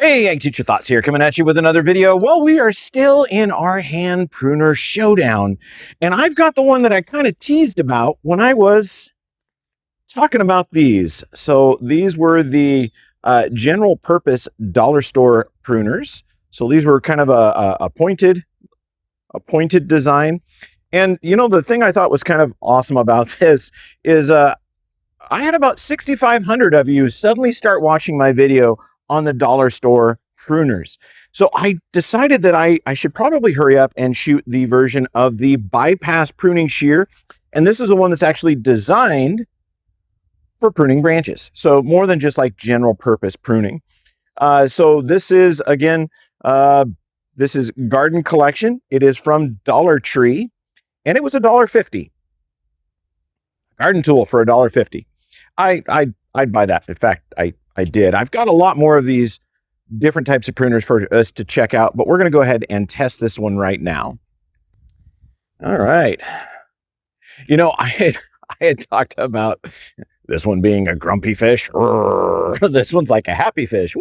Hey, Ag Teacher Thoughts here, coming at you with another video. Well, we are still in our hand pruner showdown, and I've got the one that I kind of teased about when I was talking about these. So these were the general purpose dollar store pruners. So these were kind of a pointed design. And you know, the thing I thought was kind of awesome about this is I had about 6,500 of you suddenly start watching my video on the dollar store pruners. So I decided that I should probably hurry up and shoot the version of the bypass pruning shear. And this is the one that's actually designed for pruning branches. So more than just like general purpose pruning. So this is, again, this is Garden Collection. It is from Dollar Tree, and it was $1.50. Garden tool for $1.50. I'd buy that. In fact, I did. I've got a lot more of these different types of pruners for us to check out, but we're going to go ahead and test this one right now. All right. You know, I had talked about this one being a grumpy fish. This one's like a happy fish.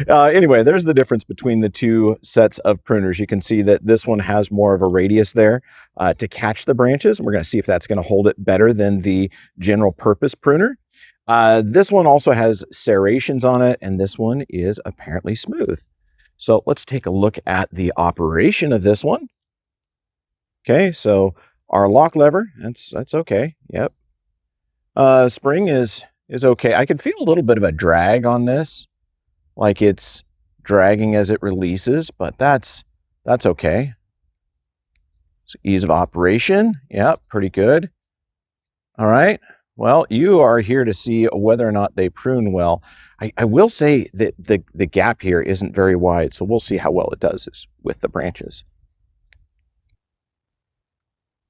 Anyway, there's the difference between the two sets of pruners. You can see that this one has more of a radius there to catch the branches. We're going to see if that's going to hold it better than the general purpose pruner. This one also has serrations on it, and this one is apparently smooth. So let's take a look at the operation of this one. Okay, so our lock lever, that's okay. Yep. Spring is okay. I can feel a little bit of a drag on this, like it's dragging as it releases, but that's okay. So ease of operation, yeah, pretty good. All right. Well, you are here to see whether or not they prune well. I will say that the gap here isn't very wide, so we'll see how well it does with the branches.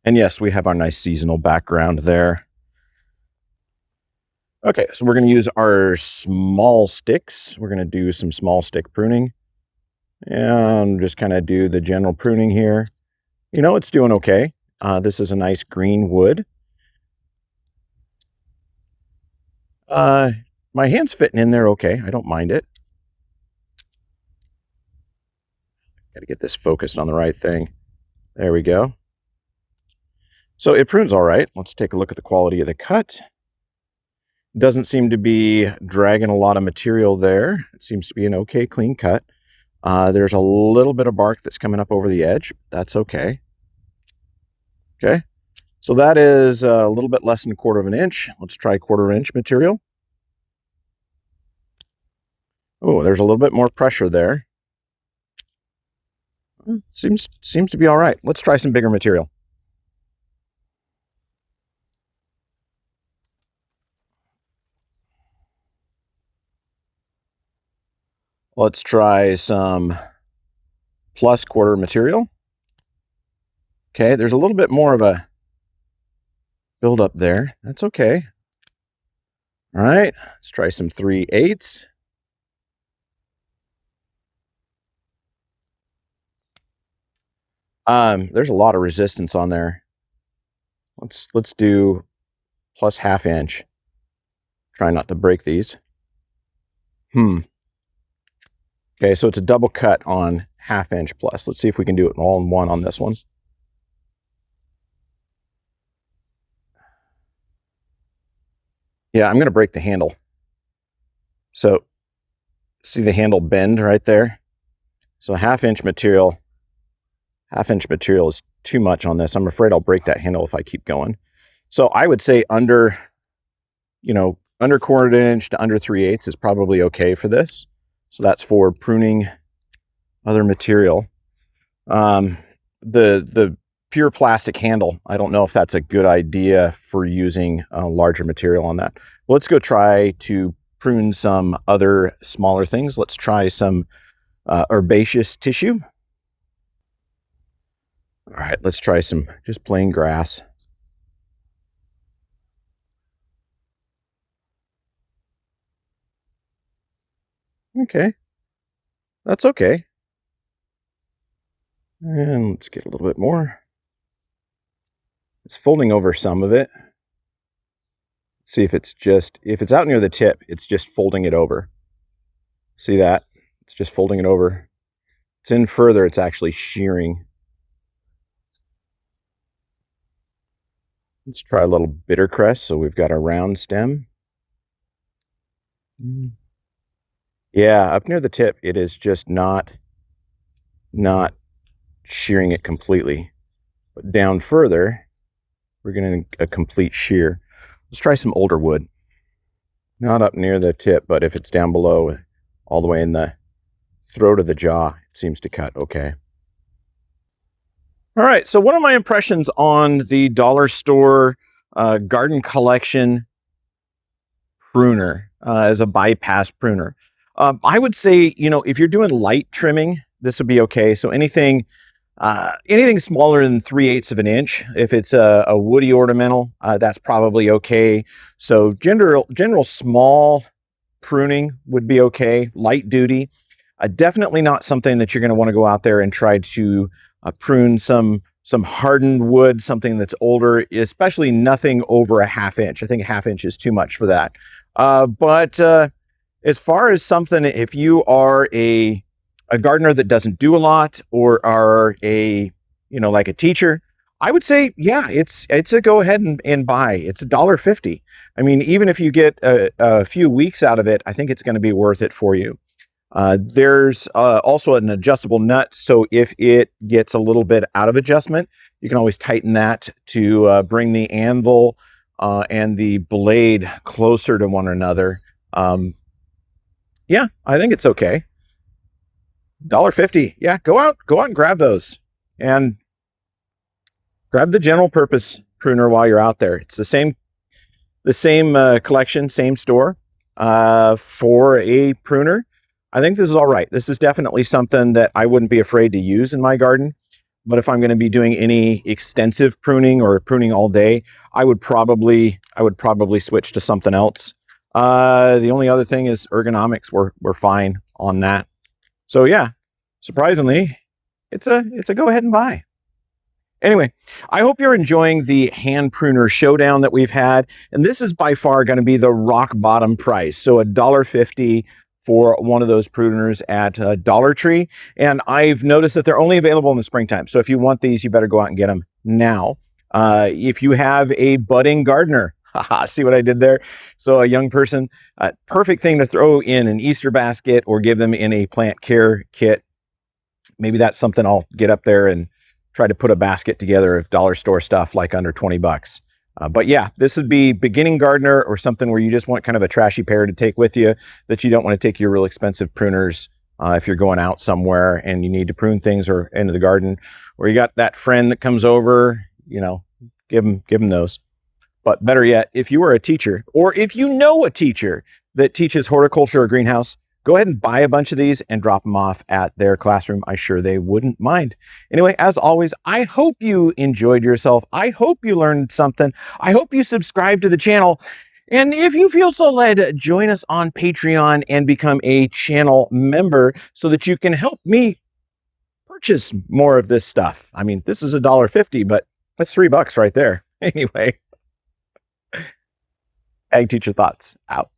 And yes, we have our nice seasonal background there. Okay, so we're going to use our small sticks. We're going to do some small stick pruning and just kind of do the general pruning here. You know, it's doing okay. This is a nice green wood. My hand's fitting in there okay. I don't mind it. Got to get this focused on the right thing. There we go. So it prunes all right. Let's take a look at the quality of the cut. Doesn't seem to be dragging a lot of material there. It seems to be an okay, clean cut. There's a little bit of bark that's coming up over the edge. That's okay. Okay. So that is a little bit less than 1/4 of an inch. Let's try 1/4 inch material. Oh, there's a little bit more pressure there. Seems to be all right. Let's try some bigger material. Let's try some plus 1/4 material. Okay, there's a little bit more of a build up there. That's okay. All right, let's try some 3/8. There's a lot of resistance on there. Let's do plus 1/2 inch. Try not to break these. Okay, so it's a double cut on 1/2 inch plus. Let's see if we can do it all in one on this one. Yeah, I'm going to break the handle. So see the handle bend right there? So 1/2 inch material, 1/2 inch material is too much on this. I'm afraid I'll break that handle if I keep going. So I would say under 1/4 inch to under 3/8 is probably okay for this. So that's for pruning other material. The pure plastic handle, I don't know if that's a good idea for using larger material on that. Let's go try to prune some other smaller things. Let's try some herbaceous tissue. All right, let's try some just plain grass. Okay, that's okay. And let's get a little bit more. It's folding over some of it. See if it's out near the tip, it's just folding it over. See that? It's just folding it over. It's in further, it's actually shearing. Let's try a little bitter crest. So we've got a round stem. Yeah, up near the tip, it is just not shearing it completely. But down further, we're getting a complete shear. Let's try some older wood. Not up near the tip, but if it's down below, all the way in the throat of the jaw, it seems to cut okay. All right, so one of my impressions on the dollar store garden collection pruner as a bypass pruner. I would say, if you're doing light trimming, this would be okay. So anything smaller than 3/8 of an inch, if it's a woody ornamental, that's probably okay. So general small pruning would be okay, light duty. Definitely not something that you're going to want to go out there and try to prune some hardened wood, something that's older, especially nothing over a 1/2 inch. I think a 1/2 inch is too much for that. But as far as something, if you are a gardener that doesn't do a lot, or are like a teacher, I would say, yeah, it's a go ahead and buy. It's $1.50. I mean, even if you get a few weeks out of it, I think it's going to be worth it for you. There's also an adjustable nut, so if it gets a little bit out of adjustment, you can always tighten that to bring the anvil and the blade closer to one another. Yeah, I think it's okay. $1.50. Yeah, go out and grab those, and grab the general purpose pruner while you're out there. It's the same collection, same store for a pruner. I think this is all right. This is definitely something that I wouldn't be afraid to use in my garden. But if I'm going to be doing any extensive pruning or pruning all day, I would probably switch to something else. The only other thing is ergonomics. We're fine on that. So yeah, surprisingly, it's a go ahead and buy. Anyway, I hope you're enjoying the hand pruner showdown that we've had. And this is by far going to be the rock bottom price. So $1.50 for one of those pruners at Dollar Tree. And I've noticed that they're only available in the springtime. So if you want these, you better go out and get them now. If you have a budding gardener, see what I did there? So a young person, perfect thing to throw in an Easter basket or give them in a plant care kit. Maybe that's something I'll get up there and try to put a basket together of dollar store stuff, like under 20 bucks. But yeah, this would be beginning gardener, or something where you just want kind of a trashy pair to take with you, that you don't want to take your real expensive pruners if you're going out somewhere and you need to prune things or into the garden, or you got that friend that comes over, give them those. But better yet, if you are a teacher, or if you know a teacher that teaches horticulture or greenhouse, go ahead and buy a bunch of these and drop them off at their classroom. I'm sure they wouldn't mind. Anyway, as always, I hope you enjoyed yourself. I hope you learned something. I hope you subscribe to the channel. And if you feel so led, join us on Patreon and become a channel member so that you can help me purchase more of this stuff. I mean, this is $1.50, but that's $3 right there. Anyway, Ag Teacher Thoughts out.